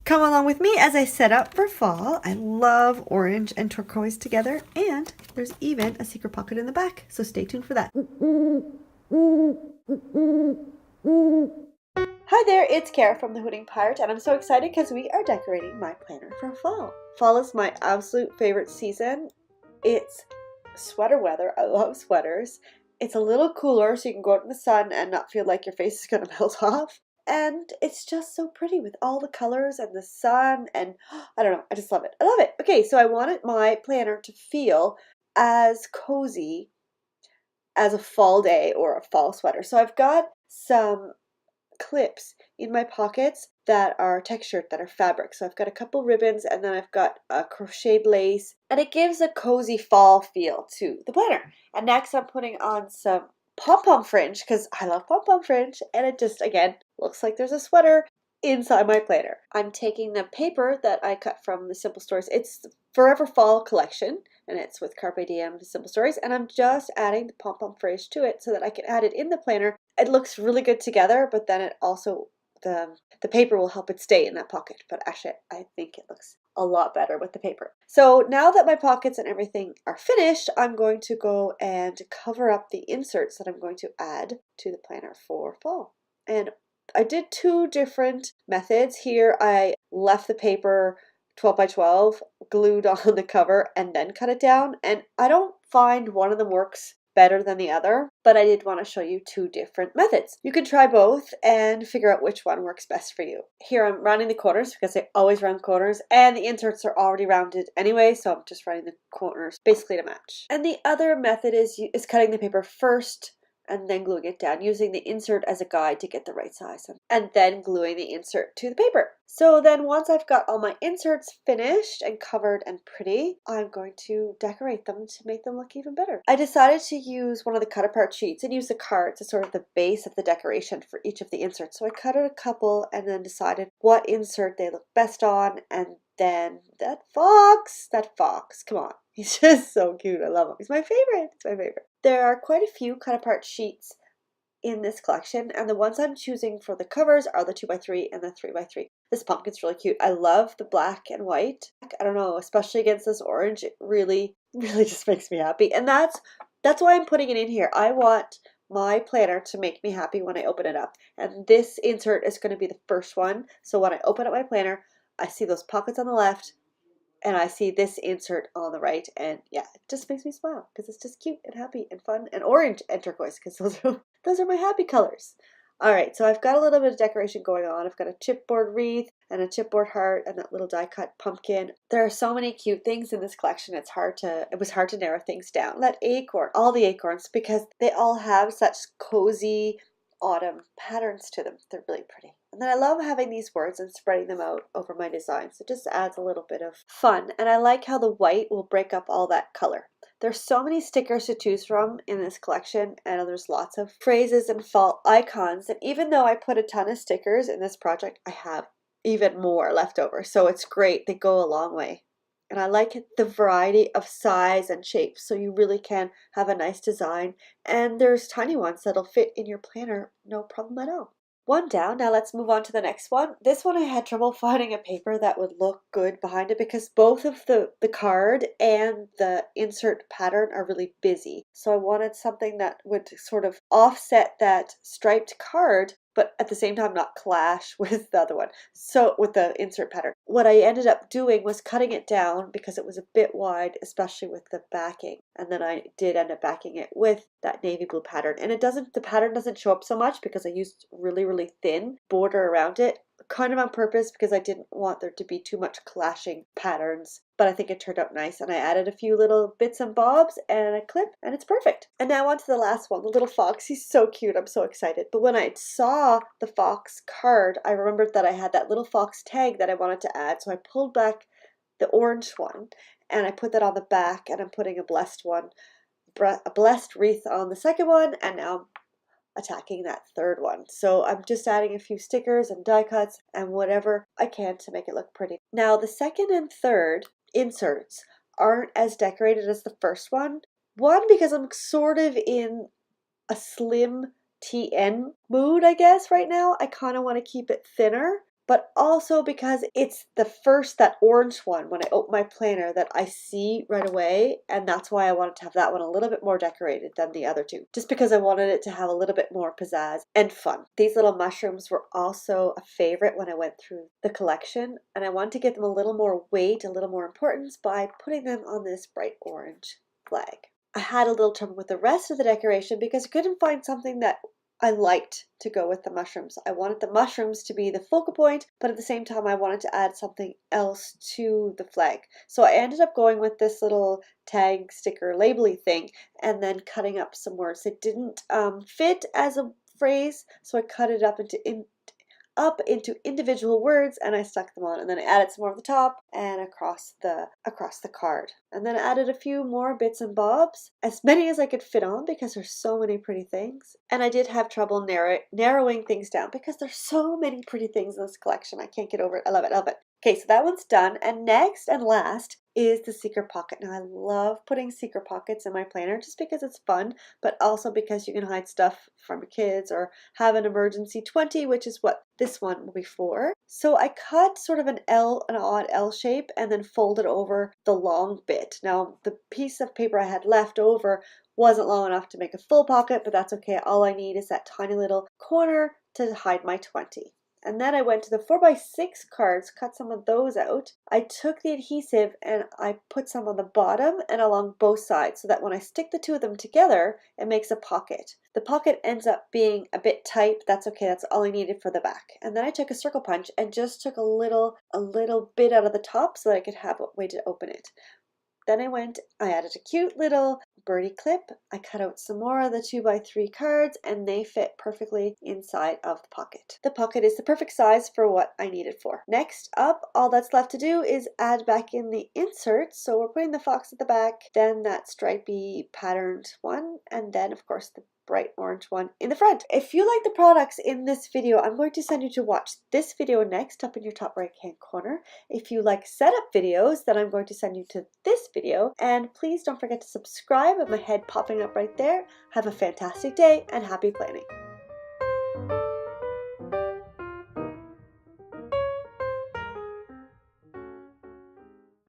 Come along with me as I set up for fall. I love orange and turquoise together, and there's even a secret pocket in the back, so stay tuned for that. Hi there, it's Kara from the Hooting Pirate, and I'm so excited because we are decorating my planner for fall. Fall is my absolute favorite season. It's sweater weather. I love sweaters. It's a little cooler so you can go out in the sun and not feel like your face is going to melt off. And it's just so pretty with all the colors and the sun, and I don't know, I just love it. I love it. Okay, so I wanted my planner to feel as cozy as a fall day or a fall sweater. So I've got some clips in my pockets that are textured, that are fabric. So I've got a couple ribbons, and then I've got a crocheted lace, and it gives a cozy fall feel to the planner. And next I'm putting on some Pom Pom Fringe because I love Pom Pom Fringe, and it just, again, looks like there's a sweater inside my planner. I'm taking the paper that I cut from the Simple Stories. It's the Forever Fall collection, and it's with Carpe Diem Simple Stories, and I'm just adding the Pom Pom Fringe to it so that I can add it in the planner. It looks really good together, but then it also, the paper will help it stay in that pocket. But actually, I think it looks a lot better with the paper. So now that my pockets and everything are finished, I'm going to go and cover up the inserts that I'm going to add to the planner for fall. And I did two different methods here. I left the paper 12 by 12 glued on the cover and then cut it down, and I don't find one of them works better than the other, but I did want to show you two different methods. You can try both and figure out which one works best for you. Here I'm rounding the corners because I always round corners, and the inserts are already rounded anyway, so I'm just rounding the corners basically to match. And the other method is cutting the paper first and then gluing it down, using the insert as a guide to get the right size, and then gluing the insert to the paper. So then once I've got all my inserts finished and covered and pretty, I'm going to decorate them to make them look even better. I decided to use one of the cut apart sheets and use the cards as sort of the base of the decoration for each of the inserts. So I cut out a couple and then decided what insert they look best on, and then that fox, come on. He's just so cute. I love him. He's my favorite. It's my favorite. There are quite a few cut apart sheets in this collection, and the ones I'm choosing for the covers are the 2x3 and the 3x3. This pumpkin's really cute. I love the black and white. I don't know, especially against this orange, it really, really just makes me happy. And that's why I'm putting it in here. I want my planner to make me happy when I open it up. And this insert is going to be the first one. So when I open up my planner, I see those pockets on the left, and I see this insert on the right, and yeah, it just makes me smile because it's just cute and happy and fun, and orange and turquoise because those are my happy colors. All right, so I've got a little bit of decoration going on. I've got a chipboard wreath and a chipboard heart and that little die cut pumpkin. There are so many cute things in this collection. It was hard to narrow things down. That acorn, all the acorns, because they all have such cozy autumn patterns to them. They're really pretty. And then I love having these words and spreading them out over my designs. It just adds a little bit of fun. And I like how the white will break up all that color. There's so many stickers to choose from in this collection, and there's lots of phrases and fall icons. And even though I put a ton of stickers in this project, I have even more left over. So it's great. They go a long way. And I like the variety of size and shapes, so you really can have a nice design. And there's tiny ones that'll fit in your planner, no problem at all. One down. Now let's move on to the next one. This one I had trouble finding a paper that would look good behind it because both of the card and the insert pattern are really busy. So I wanted something that would sort of offset that striped card, but at the same time not clash with the other one. So with the insert pattern. What I ended up doing was cutting it down because it was a bit wide, especially with the backing. And then I did end up backing it with that navy blue pattern. And the pattern doesn't show up so much because I used really thin border around it, kind of on purpose because I didn't want there to be too much clashing patterns. But I think it turned out nice, and I added a few little bits and bobs and a clip, and it's perfect. And now on to the last one, the little fox. He's so cute. I'm so excited. But when I saw the fox card, I remembered that I had that little fox tag that I wanted to add, so I pulled back the orange one and I put that on the back, and I'm putting a blessed wreath on the second one, and now I'm attacking that third one. So I'm just adding a few stickers and die cuts and whatever I can to make it look pretty. Now the second and third inserts aren't as decorated as the first one. One, because I'm sort of in a slim TN mood, I guess, right now. I kind of want to keep it thinner. but also because it's the first, that orange one, when I open my planner, that I see right away, and that's why I wanted to have that one a little bit more decorated than the other two, just because I wanted it to have a little bit more pizzazz and fun. These little mushrooms were also a favorite when I went through the collection, and I wanted to give them a little more weight, a little more importance by putting them on this bright orange flag. I had a little trouble with the rest of the decoration because I couldn't find something that I liked to go with the mushrooms. I wanted the mushrooms to be the focal point, but at the same time I wanted to add something else to the flag. So I ended up going with this little tag sticker labely thing and then cutting up some words. It didn't fit as a phrase, so I cut it up into individual words, and I stuck them on, and then I added some more at the top and across the card, and then I added a few more bits and bobs, as many as I could fit on because there's so many pretty things. And I did have trouble narrowing things down because there's so many pretty things in this collection. I can't get over it. I love it. I love it. Okay, so that one's done, and next and last is the secret pocket. Now I love putting secret pockets in my planner just because it's fun, but also because you can hide stuff from your kids or have an emergency 20, which is what this one will be for. So I cut sort of an odd L shape, and then folded over the long bit. Now the piece of paper I had left over wasn't long enough to make a full pocket, but that's okay. All I need is that tiny little corner to hide my 20. And then I went to the 4x6 cards, cut some of those out. I took the adhesive and I put some on the bottom and along both sides so that when I stick the two of them together, it makes a pocket. The pocket ends up being a bit tight, but that's okay. That's all I needed for the back. And then I took a circle punch and just took a little bit out of the top so that I could have a way to open it. Then I added a cute little birdie clip. I cut out some more of the 2x3 cards, and they fit perfectly inside of the pocket. The pocket is the perfect size for what I need it for. Next up, all that's left to do is add back in the inserts. So we're putting the fox at the back, then that stripy patterned one, and then of course the bright orange one in the front. If you like the products in this video, I'm going to send you to watch this video next up in your top right hand corner. If you like setup videos, then I'm going to send you to this video. And please don't forget to subscribe with my head popping up right there. Have a fantastic day and happy planning.